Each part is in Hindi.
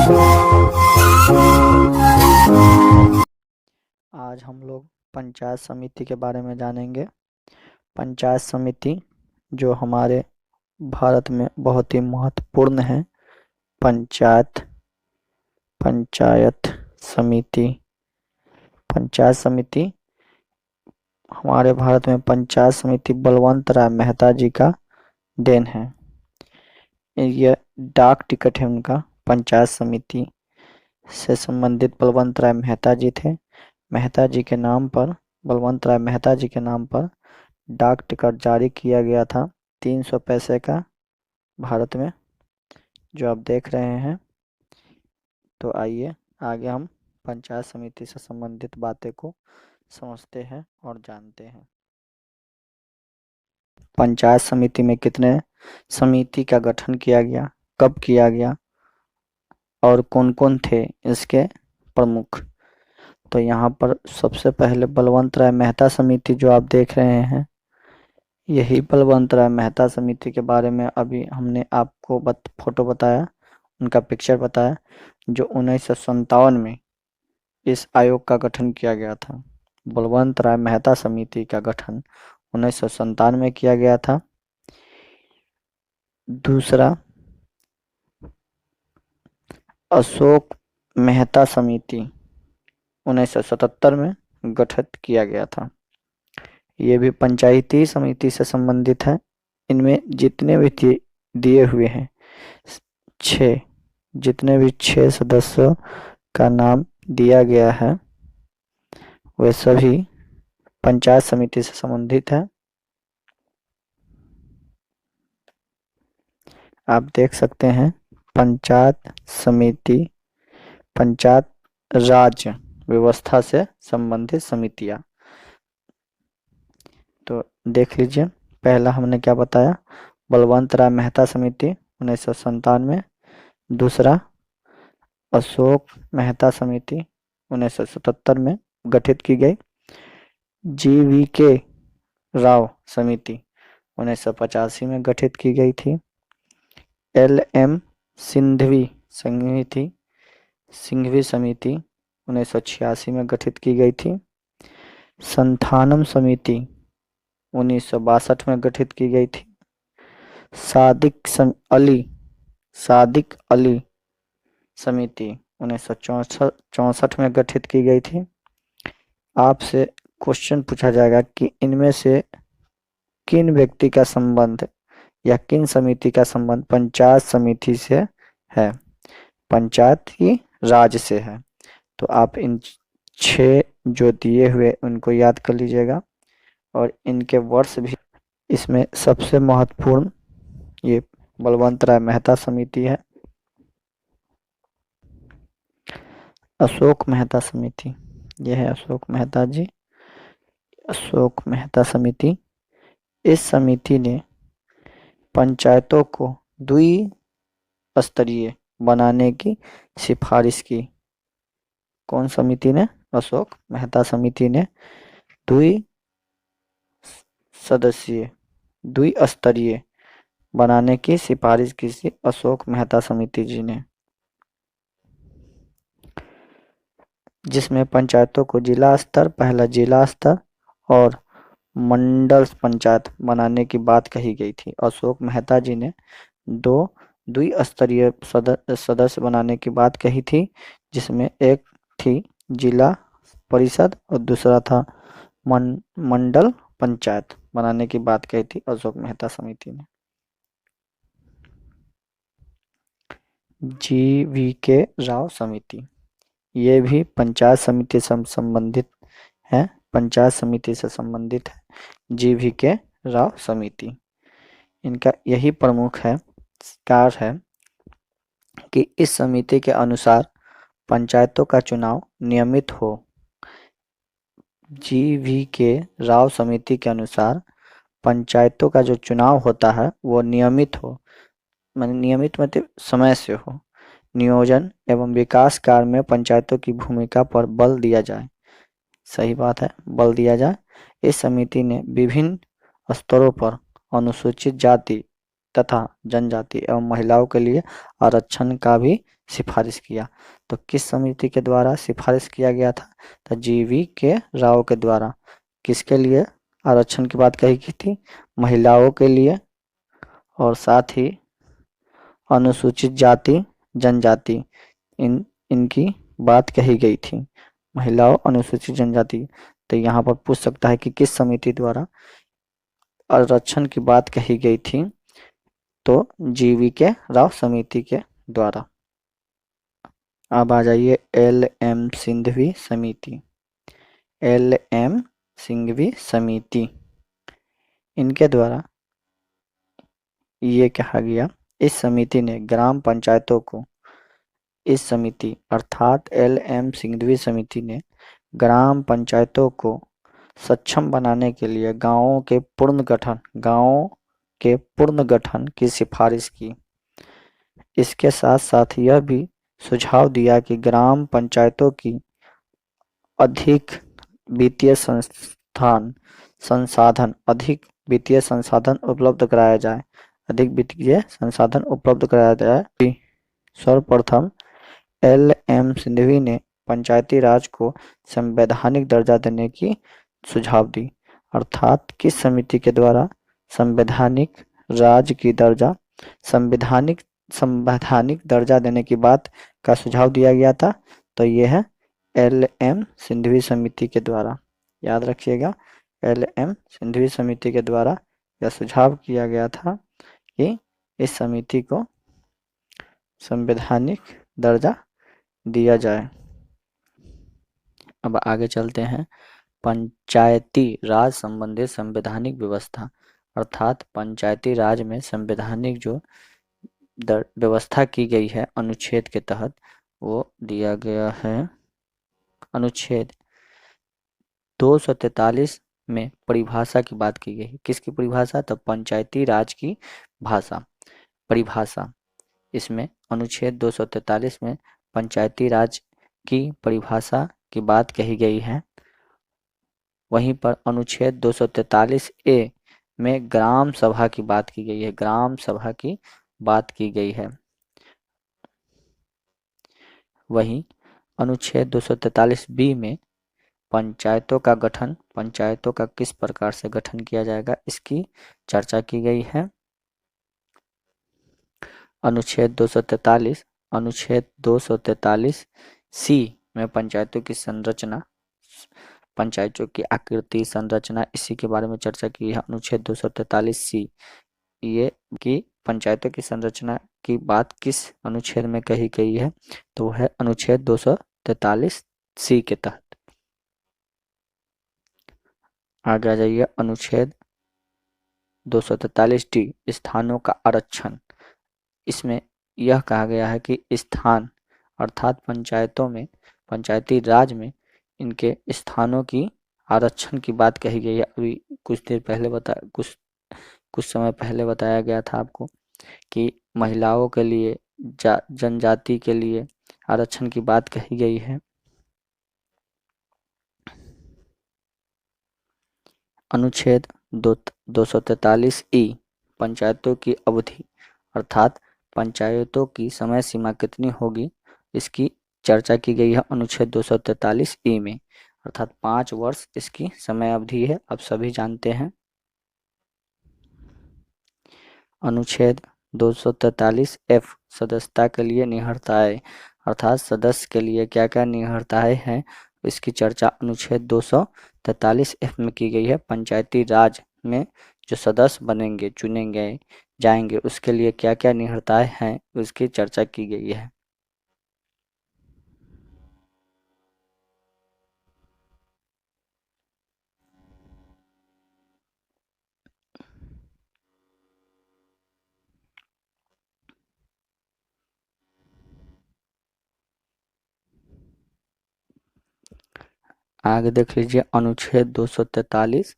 आज हम लोग पंचायत समिति के बारे में जानेंगे। पंचायत समिति जो हमारे भारत में बहुत ही महत्वपूर्ण है। पंचायत पंचायत समिति पंचायत समिति हमारे भारत में पंचायत समिति बलवंत राय मेहता जी का देन है। यह डाक टिकट है उनका। पंचायत समिति से संबंधित बलवंत राय मेहता जी थे। मेहता जी के नाम पर, बलवंत राय मेहता जी के नाम पर डाक टिकट जारी किया गया था 300 पैसे का भारत में, जो आप देख रहे हैं। तो आइए आगे हम पंचायत समिति से संबंधित बातें को समझते हैं और जानते हैं। पंचायत समिति में कितने समिति का गठन किया गया, कब किया गया और कौन कौन थे इसके प्रमुख। तो यहाँ पर सबसे पहले बलवंत राय मेहता समिति जो आप देख रहे हैं, यही बलवंत राय मेहता समिति के बारे में अभी हमने आपको फोटो बताया, उनका पिक्चर बताया, जो 1957 में इस आयोग का गठन किया गया था। बलवंत राय मेहता समिति का गठन 1957 में किया गया था। दूसरा, अशोक मेहता समिति 1977 में गठित किया गया था। ये भी पंचायती समिति से संबंधित है। इनमें जितने भी दिए हुए हैं जितने भी 6 सदस्यों का नाम दिया गया है, वे सभी पंचायत समिति से संबंधित है। आप देख सकते हैं पंचायत समिति, पंचायत राज व्यवस्था से संबंधित समितियां। तो देख लीजिए, पहला हमने क्या बताया, बलवंत राय मेहता समिति 1957 में। दूसरा, अशोक मेहता समिति 1977 में गठित की गई। GVK राव समिति 1985 में गठित की गई थी। LM सिंघवी समिति 1986 में गठित की गई थी। संथानम समिति 1962 में गठित की गई थी। सादिक अली समिति 1964 में गठित की गई थी। आपसे क्वेश्चन पूछा जाएगा कि इनमें से किन व्यक्ति का संबंध या किन समिति का संबंध पंचायत समिति से है, पंचायत की राज से है। तो आप इन 6 जो दिए हुए उनको याद कर लीजिएगा और इनके वर्ष भी। इसमें सबसे महत्वपूर्ण ये बलवंत राय मेहता समिति है। अशोक मेहता समिति, यह है अशोक मेहता जी। अशोक मेहता समिति, इस समिति ने पंचायतों को द्विस्तरीय बनाने की सिफारिश की। कौन समिति ने? अशोक मेहता समिति ने द्विस्तरीय बनाने की सिफारिश की थी अशोक मेहता समिति जी ने, जिसमें पंचायतों को जिला स्तर, पहला जिला स्तर और मंडल पंचायत बनाने की बात कही गई थी। अशोक मेहता जी ने 2 द्विस्तरीय सदस्य बनाने की बात कही थी, जिसमें एक थी जिला परिषद और दूसरा था मंडल पंचायत बनाने की बात कही थी अशोक मेहता समिति ने। GVK राव समिति, ये भी पंचायत समिति से संबंधित है। पंचायत समिति से संबंधित है GVK राव समिति। इनका यही प्रमुख कार्य है कि इस समिति के अनुसार पंचायतों का चुनाव नियमित हो। GVK राव समिति के अनुसार पंचायतों का जो चुनाव होता है वो नियमित हो, नियमित मतलब समय से हो। नियोजन एवं विकास कार्य में पंचायतों की भूमिका पर बल दिया जाए। सही बात है, बल दिया जाए। इस समिति ने विभिन्न स्तरों पर अनुसूचित जाति तथा जनजाति एवं महिलाओं के लिए आरक्षण का भी सिफारिश किया। तो किस समिति के द्वारा सिफारिश किया गया था? तो जीवी के राव के द्वारा। किसके लिए आरक्षण की बात कही गई थी? महिलाओं के लिए और साथ ही अनुसूचित जाति जनजाति, इनकी बात कही गई थी। महिलाओं, अनुसूचित जनजाति। तो यहाँ पर पूछ सकता है कि किस समिति द्वारा आरक्षण की बात कही गई थी? तो जीवी के राव समिति के द्वारा। अब आ जाइए एल एम सिंघवी समिति। एल एम सिंघवी समिति, इनके द्वारा ये कहा गया, इस समिति ने ग्राम पंचायतों को, इस समिति अर्थात एल एम सिंघवी समिति ने ग्राम पंचायतों को सक्षम बनाने के लिए गांवों के पूर्ण गठन की सिफारिश की। इसके साथ साथ यह भी सुझाव दिया कि ग्राम पंचायतों की अधिक वित्तीय संसाधन उपलब्ध कराया जाए। अधिक वित्तीय संसाधन उपलब्ध कराया जाए। सर्वप्रथम एल एम सिंघवी ने पंचायती राज को संवैधानिक दर्जा देने की सुझाव दी। अर्थात किस समिति के द्वारा संवैधानिक राज की दर्जा, संवैधानिक दर्जा देने की बात का सुझाव दिया गया था? तो यह है एल एम सिंघवी समिति के द्वारा। याद रखिएगा, एल एम सिंघवी समिति के द्वारा यह सुझाव किया गया था कि इस समिति को संवैधानिक दर्जा दिया जाए। अब आगे चलते हैं। पंचायती राज संबंधी संवैधानिक व्यवस्था, अर्थात पंचायती राज में संवैधानिक जो व्यवस्था की गई है अनुच्छेद के तहत, वो दिया गया है। अनुच्छेद 243 में परिभाषा की बात की गई है। किसकी परिभाषा? तो पंचायती राज की भाषा, परिभाषा। इसमें अनुच्छेद 243 में पंचायती राज की परिभाषा की बात कही गई है। वहीं पर अनुच्छेद 243 ए में ग्राम सभा की बात की गई है। ग्राम सभा की बात की गई है। वहीं अनुच्छेद 243 बी में पंचायतों का गठन, पंचायतों का किस प्रकार से गठन किया जाएगा, इसकी चर्चा की गई है। अनुच्छेद 243 सी में पंचायतों की संरचना, पंचायतों की आकृति, संरचना, इसी के बारे में चर्चा की है। अनुच्छेद 243 सी, ये कि पंचायतों की संरचना की बात किस अनुच्छेद में कही गई है? तो है अनुच्छेद 243 सी के तहत। आगे आ जाइए अनुच्छेद 243 डी, स्थानों का आरक्षण। इसमें यह कहा गया है कि स्थान अर्थात पंचायतों में, पंचायती राज में इनके स्थानों की आरक्षण की बात कही गई है। अभी कुछ समय पहले बताया गया था आपको कि महिलाओं के लिए, जनजाति के लिए आरक्षण की बात कही गई है। अनुच्छेद 243 ई, पंचायतों की अवधि अर्थात पंचायतों की समय सीमा कितनी होगी, इसकी चर्चा की गई है अनुच्छेद 243 ई में। अर्थात 5 वर्ष इसकी समय अवधि है, आप सभी जानते हैं। अनुच्छेद 243 एफ, सदस्यता के लिए निहर्ताएं, अर्थात सदस्य के लिए क्या क्या निहर्ताएं हैं, इसकी चर्चा अनुच्छेद 243 एफ में की गई है। पंचायती राज में जो सदस्य बनेंगे, चुनेंगे जाएंगे, उसके लिए क्या क्या निहर्ताएं हैं, उसकी चर्चा की गई है। आगे देख लीजिए अनुच्छेद 243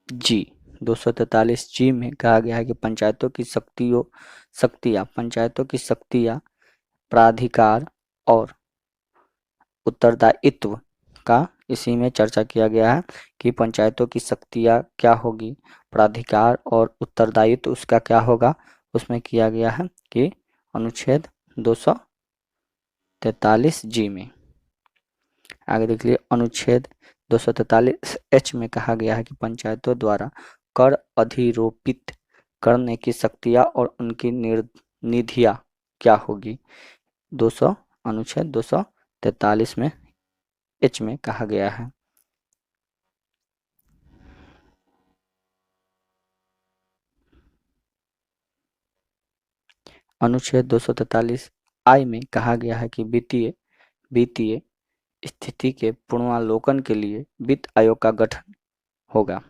जी। 243 जी में कहा गया है कि पंचायतों की शक्तियां, प्राधिकार और उत्तरदायित्व का इसी में चर्चा किया गया है कि पंचायतों की शक्तियां क्या होगी, प्राधिकार और उत्तरदायित्व उसका क्या होगा, उसमें किया गया है कि अनुच्छेद 243 जी में। आगे देख लीजिए अनुच्छेद 243 एच में कहा गया है कि पंचायतों द्वारा कर अधिरोपित करने की शक्तियां और उनकी निधियां क्या होगी। 200 अनुच्छेद 243 में एच में कहा गया है। अनुच्छेद 243 आई में कहा गया है कि वित्तीय स्थिति के पूर्वावलोकन के लिए वित्त आयोग का गठन होगा।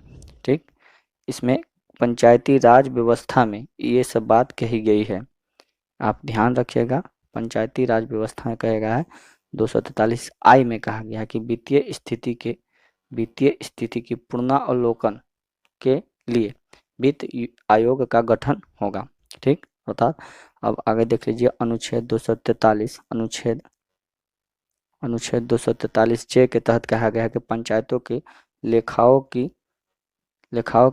ठीक, इसमें पंचायती राज व्यवस्था में ये सब बात कही गई है, आप ध्यान रखिएगा। पंचायती राज व्यवस्था में कहा गया है 243 आई में कहा गया है कि वित्तीय स्थिति की पूर्वावलोकन के लिए वित्त आयोग का गठन होगा। ठीक, अर्थात अब आगे देख लीजिए अनुच्छेद 243 अनुच्छेद 243 जे के तहत कहा गया है कि पंचायतों के लेखाओं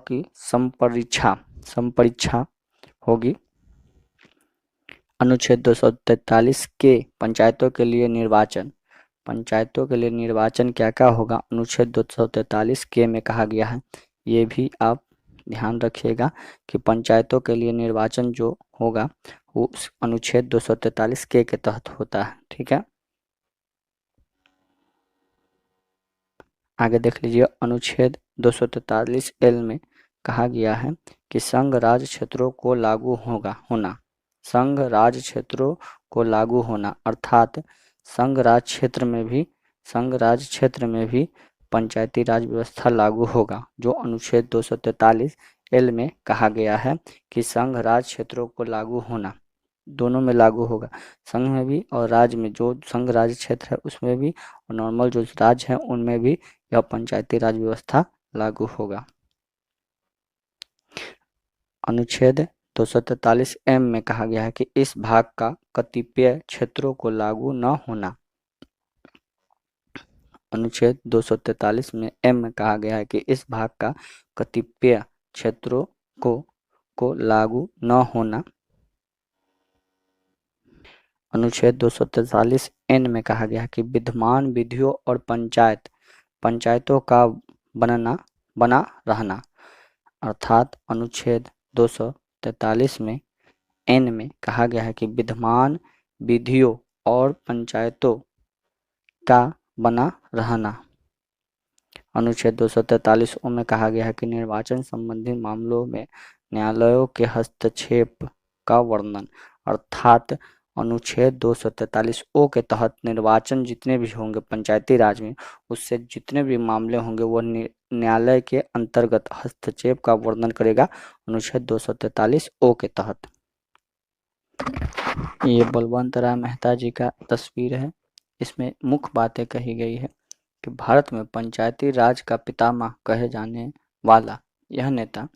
की संपरीक्षा होगी। अनुच्छेद 243 के पंचायतों के लिए निर्वाचन क्या क्या होगा, अनुच्छेद 243 के में कहा गया है। ये भी आप ध्यान रखिएगा कि पंचायतों के लिए निर्वाचन जो होगा वो अनुच्छेद 243 के तहत होता है। ठीक है, आगे देख लीजिए अनुच्छेद 243 एल में कहा गया है कि संघ राज्य क्षेत्रों को लागू होना अर्थात संघ राज्य क्षेत्र में भी पंचायती राज व्यवस्था लागू होगा। जो अनुच्छेद 243 एल में कहा गया है कि संघ राज्य क्षेत्रों को लागू होना, दोनों में लागू होगा, संघ में भी और राज्य में। जो संघ राज्य क्षेत्र है उसमें भी और नॉर्मल जो राज्य है उनमें भी यह पंचायती राज व्यवस्था लागू होगा। अनुच्छेद 243 एम में कहा गया है कि इस भाग का कतिपय क्षेत्रों को लागू न होना। अनुच्छेद 243 में एम में कहा गया है कि इस भाग का कतिपय क्षेत्रों को लागू न होना। अनुच्छेद 243 एन में कहा गया है कि विद्यमान विधियों और पंचायतों का बना रहना अर्थात अनुच्छेद 243 में एन में कहा गया है कि विद्यमान विधियों और पंचायतों का बना रहना। अनुच्छेद 243 में कहा गया है कि निर्वाचन संबंधी मामलों में न्यायालयों के हस्तक्षेप का वर्णन अर्थात अनुच्छेद 243 ओ के तहत निर्वाचन जितने भी होंगे पंचायती राज में, उससे जितने भी मामले होंगे वो न्यायालय के अंतर्गत हस्तक्षेप का वर्णन करेगा अनुच्छेद 243 ओ के तहत। ये बलवंत राय मेहता जी का तस्वीर है। इसमें मुख्य बातें कही गई है कि भारत में पंचायती राज का पितामह कहे जाने वाला यह नेता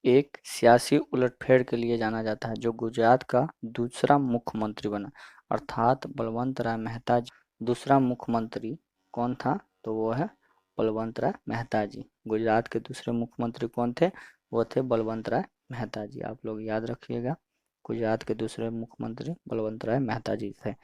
एक सियासी उलटफेर के लिए जाना जाता है, जो गुजरात का दूसरा मुख्यमंत्री बना। अर्थात बलवंत राय मेहता जी दूसरा मुख्यमंत्री कौन था, तो वो है बलवंत राय मेहता जी। गुजरात के दूसरे मुख्यमंत्री कौन थे, वो थे बलवंत राय मेहता जी। आप लोग याद रखिएगा, गुजरात के दूसरे मुख्यमंत्री बलवंत राय मेहता जी थे।